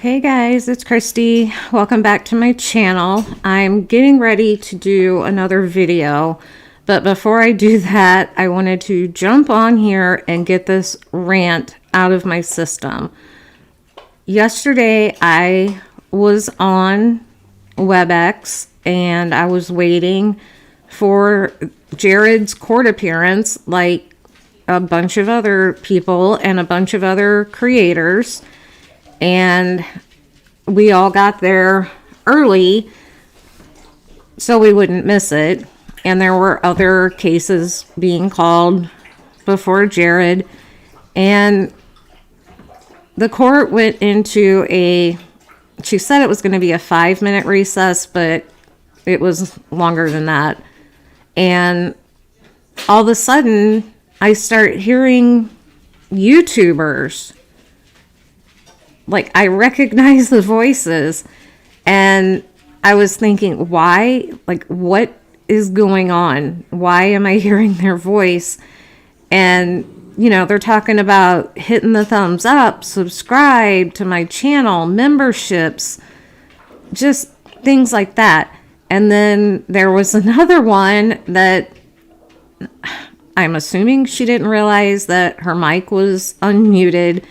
Hey guys, it's Christy. Welcome back to my channel. I'm getting ready to do another video, but before I do that, I wanted to jump on here and get this rant out of my system. Yesterday, I was on WebEx and I was waiting for Jared's court appearance like a bunch of other people and a bunch of other creators. And we all got there early so we wouldn't miss it. And there were other cases being called before Jared. And the court went into she said it was going to be a 5-minute recess, but it was longer than that. And all of a sudden, I start hearing YouTubers. Like, I recognize the voices, and I was thinking, why? Like, what is going on? Why am I hearing their voice? And, you know, they're talking about hitting the thumbs up, subscribe to my channel, memberships, just things like that. And then there was another one that I'm assuming she didn't realize that her mic was unmuted.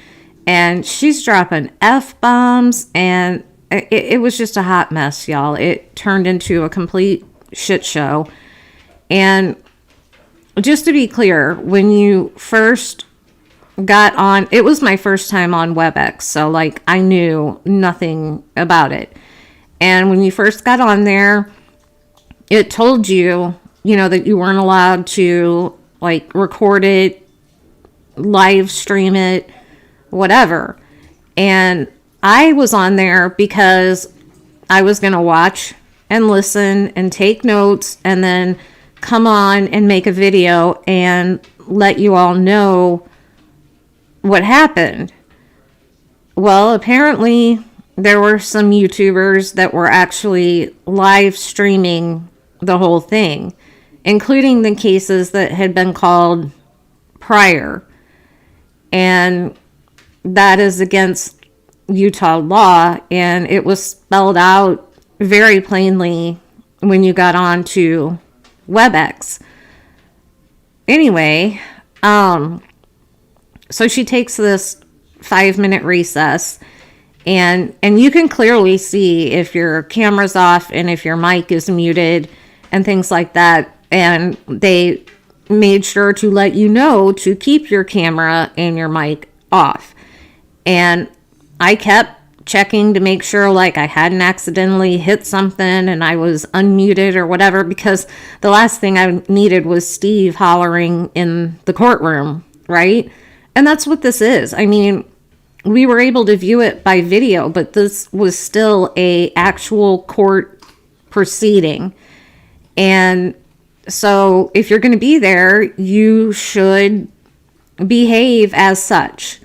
And she's dropping F-bombs, and it was just a hot mess, y'all. It turned into a complete shit show. And just to be clear, when you first got on, it was my first time on WebEx, so, like, I knew nothing about it. And when you first got on there, it told you, you know, that you weren't allowed to, like, record it, live stream it, whatever. And I was on there because I was going to watch and listen and take notes and then come on and make a video and let you all know what happened. Well, apparently there were some YouTubers that were actually live streaming the whole thing, including the cases that had been called prior. And that is against Utah law, and it was spelled out very plainly when you got on to WebEx. Anyway, so she takes this 5-minute recess, and you can clearly see if your camera's off and if your mic is muted and things like that. And they made sure to let you know to keep your camera and your mic off. And I kept checking to make sure, like, I hadn't accidentally hit something and I was unmuted or whatever, because the last thing I needed was Steve hollering in the courtroom, right? And that's what this is. I mean, we were able to view it by video, but this was still a actual court proceeding. And so if you're going to be there, you should behave as such.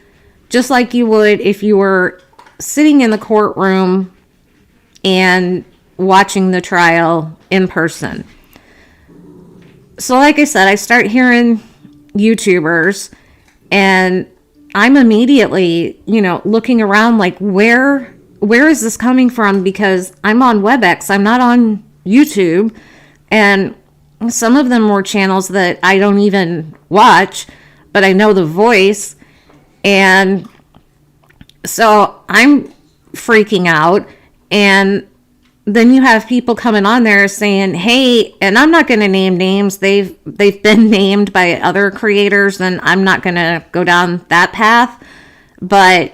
Just like you would if you were sitting in the courtroom and watching the trial in person. So like I said, I start hearing YouTubers, and I'm immediately, you know, looking around like, where is this coming from? Because I'm on WebEx, I'm not on YouTube. And some of them were channels that I don't even watch, but I know the voice. And so I'm freaking out. And then you have people coming on there saying, hey, and I'm not going to name names. They've been named by other creators, and I'm not going to go down that path. But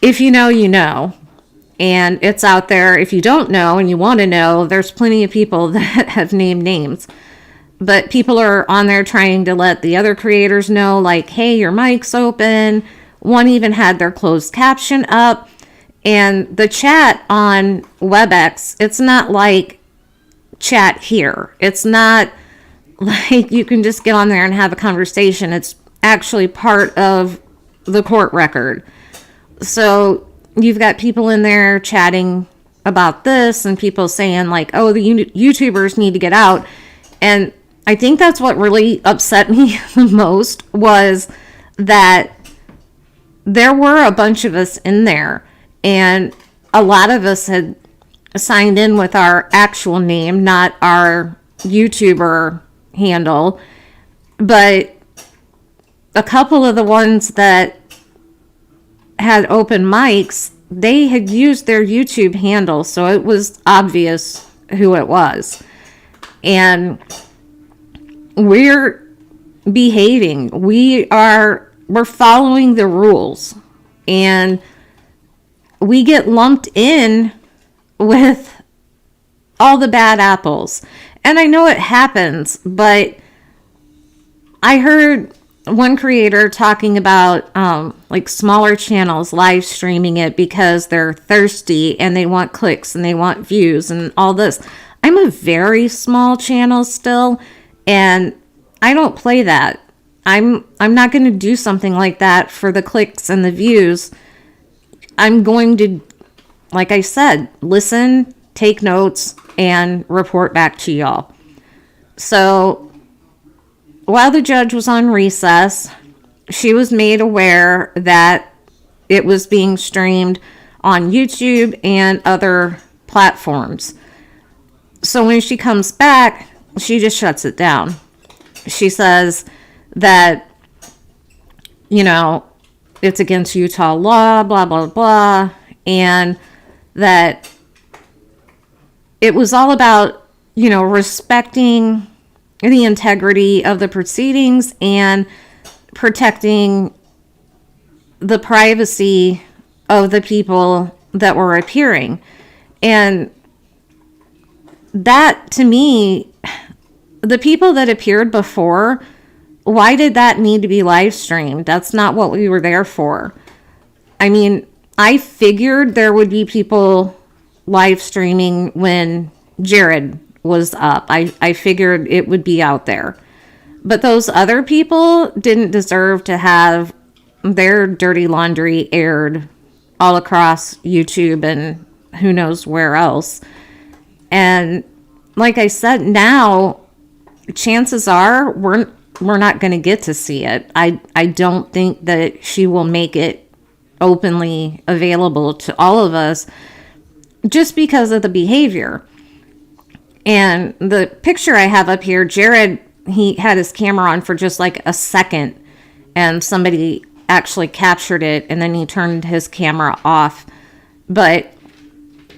if you know, you know. And it's out there. If you don't know and you want to know, there's plenty of people that have named names. But people are on there trying to let the other creators know, like, hey, your mic's open. One even had their closed caption up. And the chat on WebEx, it's not like chat here. It's not like you can just get on there and have a conversation. It's actually part of the court record. So you've got people in there chatting about this and people saying, like, oh, the YouTubers need to get out. And I think that's what really upset me the most, was that there were a bunch of us in there And a lot of us had signed in with our actual name, not our YouTuber handle. But a couple of the ones that had open mics, they had used their YouTube handle, so it was obvious who it was. And we're behaving. We're following the rules. And we get lumped in with all the bad apples. And I know it happens, but I heard one creator talking about like smaller channels live streaming it because they're thirsty and they want clicks and they want views and all this. I'm a very small channel still, and I don't play that. I'm not going to do something like that for the clicks and the views. I'm going to, like I said, listen, take notes, and report back to y'all. So while the judge was on recess, she was made aware that it was being streamed on YouTube and other platforms. So when she comes back, she just shuts it down. She says that, you know, it's against Utah law, blah, blah, blah, and that it was all about, you know, respecting the integrity of the proceedings and protecting the privacy of the people that were appearing. And that, to me, the people that appeared before, why did that need to be live streamed? That's not what we were there for. I mean, I figured there would be people live streaming when Jared was up. I figured it would be out there. But those other people didn't deserve to have their dirty laundry aired all across YouTube and who knows where else. And like I said, now chances are we're not going to get to see it. I don't think that she will make it openly available to all of us just because of the behavior. And the picture I have up here, Jared, he had his camera on for just like a second, and somebody actually captured it, and then he turned his camera off. But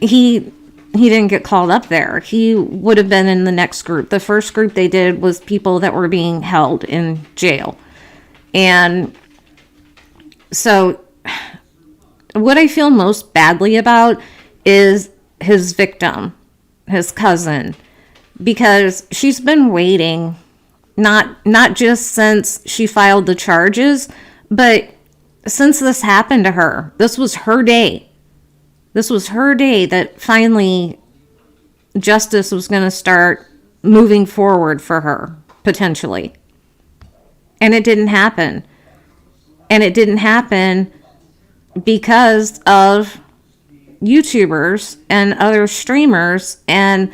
he didn't get called up there. He would have been in the next group. The first group they did was people that were being held in jail. And so what I feel most badly about is his victim, his cousin, because she's been waiting, not just since she filed the charges, but since this happened to her. This was her day. This was her day that finally justice was going to start moving forward for her, potentially. And it didn't happen. And it didn't happen because of YouTubers and other streamers, and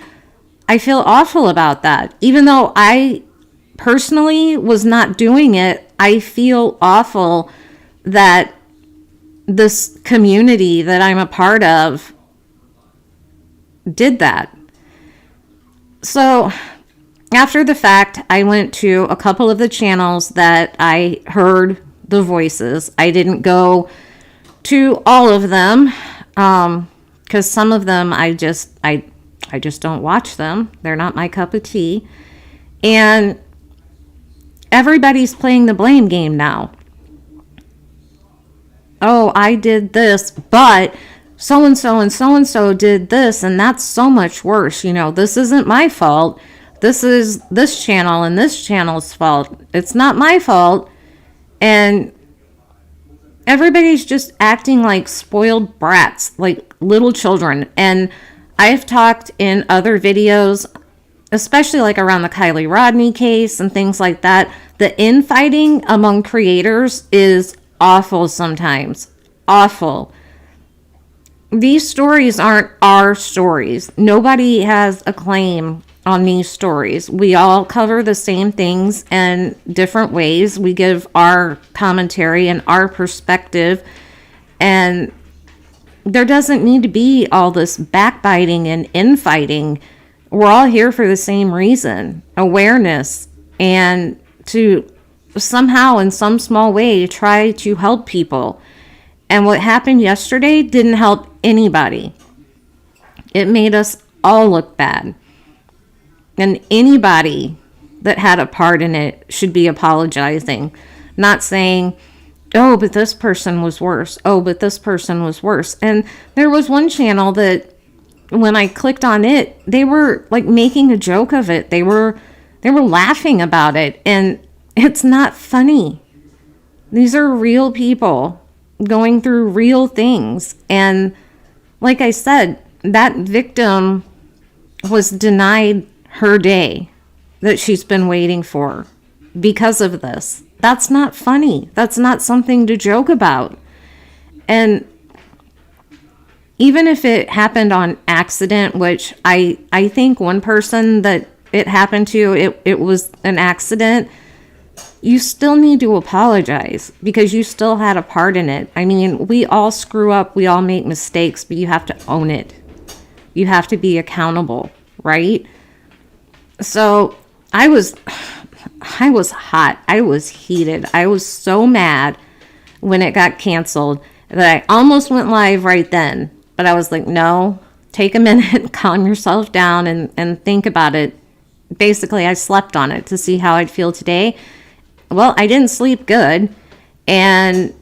I feel awful about that. Even though I personally was not doing it, I feel awful that this community that I'm a part of did that. So after the fact, I went to a couple of the channels that I heard the voices. I didn't go to all of them, because some of them I just don't watch them. They're not my cup of tea. And everybody's playing the blame game now. Oh, I did this, but so-and-so and so-and-so did this, and that's so much worse. You know, this isn't my fault. This is this channel and this channel's fault. It's not my fault. And everybody's just acting like spoiled brats, like little children. And I've talked in other videos, especially like around the Kylie Rodney case and things like that. The infighting among creators is awful sometimes. Awful. These stories aren't our stories. Nobody has a claim on these stories. We all cover the same things in different ways. We give our commentary and our perspective. And there doesn't need to be all this backbiting and infighting. We're all here for the same reason, awareness, and to somehow in some small way try to help people. And what happened yesterday didn't help anybody. It made us all look bad. And anybody that had a part in it should be apologizing, not saying, oh, but this person was worse. Oh, but this person was worse. And there was one channel that when I clicked on it, they were like making a joke of it. They were laughing about it. And it's not funny. These are real people going through real things. And like I said, that victim was denied her day that she's been waiting for because of this. That's not funny. That's not something to joke about. And even if it happened on accident, which I think one person that it happened to, it was an accident, you still need to apologize because you still had a part in it. I mean, we all screw up, we all make mistakes, but you have to own it. You have to be accountable, right? So I was hot. I was heated. I was so mad when it got canceled that I almost went live right then. But I was like, no, take a minute, calm yourself down and think about it. Basically, I slept on it to see how I'd feel today. Well, I didn't sleep good. And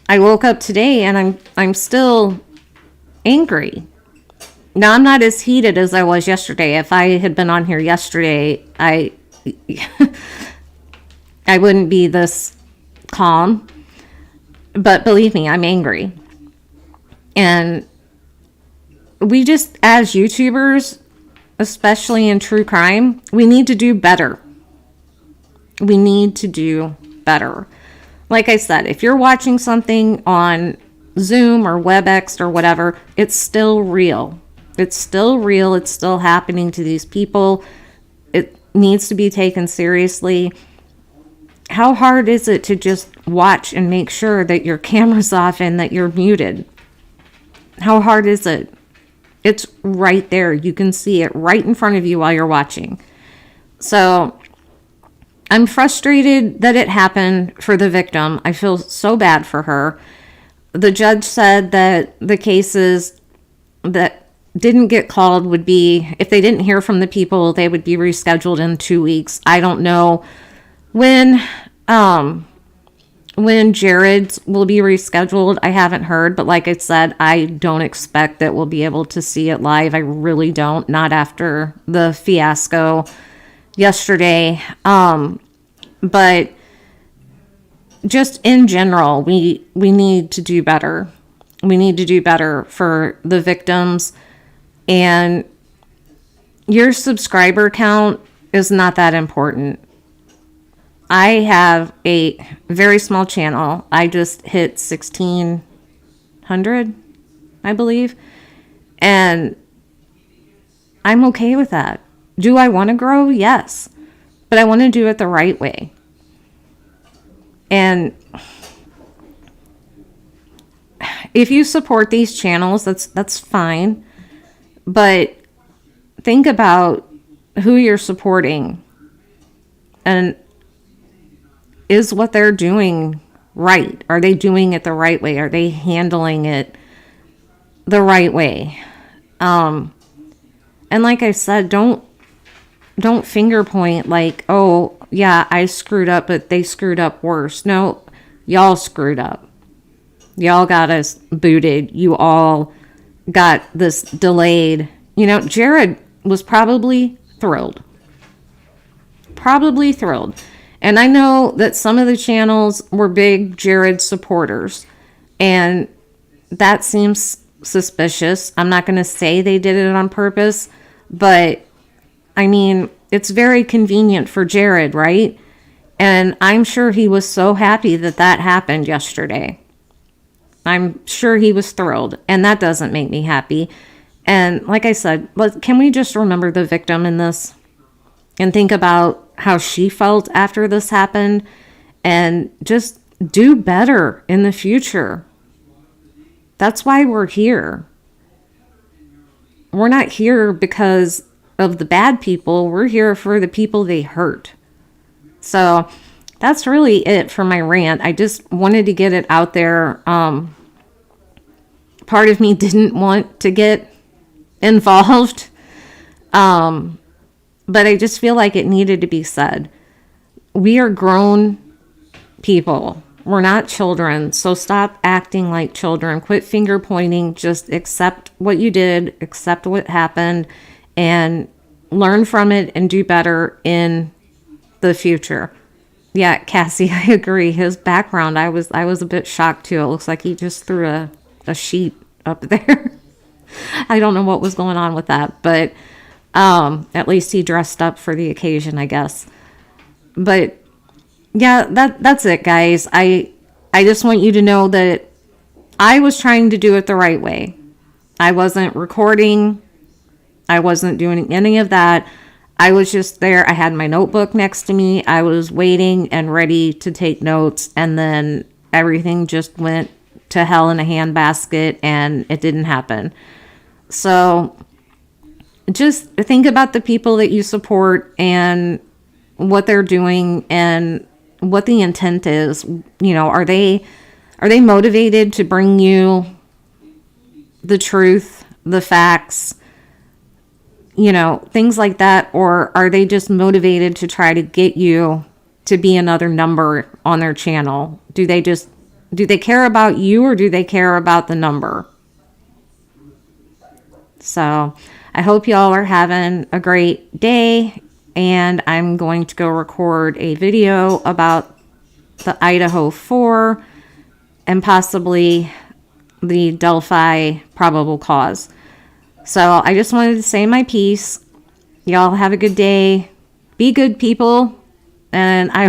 I woke up today and I'm still angry. Now, I'm not as heated as I was yesterday. If I had been on here yesterday, I wouldn't be this calm. But believe me, I'm angry. And we just, as YouTubers, especially in true crime, we need to do better. We need to do better. Like I said, if you're watching something on Zoom or WebEx or whatever, it's still real. It's still real. It's still happening to these people. It needs to be taken seriously. How hard is it to just watch and make sure that your camera's off and that you're muted? How hard is it? It's right there. You can see it right in front of you while you're watching. So I'm frustrated that it happened for the victim. I feel so bad for her. The judge said that the cases that didn't get called would be, if they didn't hear from the people, they would be rescheduled in 2 weeks. I don't know when Jared's will be rescheduled. I haven't heard, but like I said, I don't expect that we'll be able to see it live. I really don't, not after the fiasco yesterday. But just in general, we need to do better. We need to do better for the victims. And your subscriber count is not that important. I have a very small channel. I just hit 1,600, I believe. And I'm okay with that. Do I want to grow? Yes. But I want to do it the right way. And if you support these channels, that's fine. But think about who you're supporting. And is what they're doing right? Are they doing it the right way? Are they handling it the right way? And like I said, don't finger point like, oh, yeah, I screwed up, but they screwed up worse. No, y'all screwed up. Y'all got us booted. You all got this delayed. You know, Jared was probably thrilled. Probably thrilled. And I know that some of the channels were big Jared supporters. And that seems suspicious. I'm not going to say they did it on purpose. But, I mean, it's very convenient for Jared, right? And I'm sure he was so happy that that happened yesterday. I'm sure he was thrilled. And that doesn't make me happy. And like I said, can we just remember the victim in this? And think about how she felt after this happened. And just do better in the future. That's why we're here. We're not here because of the bad people. We're here for the people they hurt. So that's really it for my rant. I just wanted to get it out there. Part of me didn't want to get involved. But I just feel like it needed to be said. We are grown people. We're not children. So stop acting like children. Quit finger pointing. Just accept what you did, accept what happened, and learn from it and do better in the future. Yeah, Cassie, I agree. His background, I was a bit shocked too. It looks like he just threw a sheet up there. I don't know what was going on with that, but at least he dressed up for the occasion, I guess. But yeah, that's it, guys. I just want you to know that I was trying to do it the right way. I wasn't recording. I wasn't doing any of that. I was just there. I had my notebook next to me. I was waiting and ready to take notes, and then everything just went to hell in a handbasket, and it didn't happen. So just think about the people that you support and what they're doing and what the intent is. You know, are they motivated to bring you the truth, the facts, you know, things like that? Or are they just motivated to try to get you to be another number on their channel? Do they care about you, or do they care about the number? So I hope y'all are having a great day, and I'm going to go record a video about the Idaho 4 and possibly the Delphi probable cause. So I just wanted to say my piece. Y'all have a good day. Be good people, and I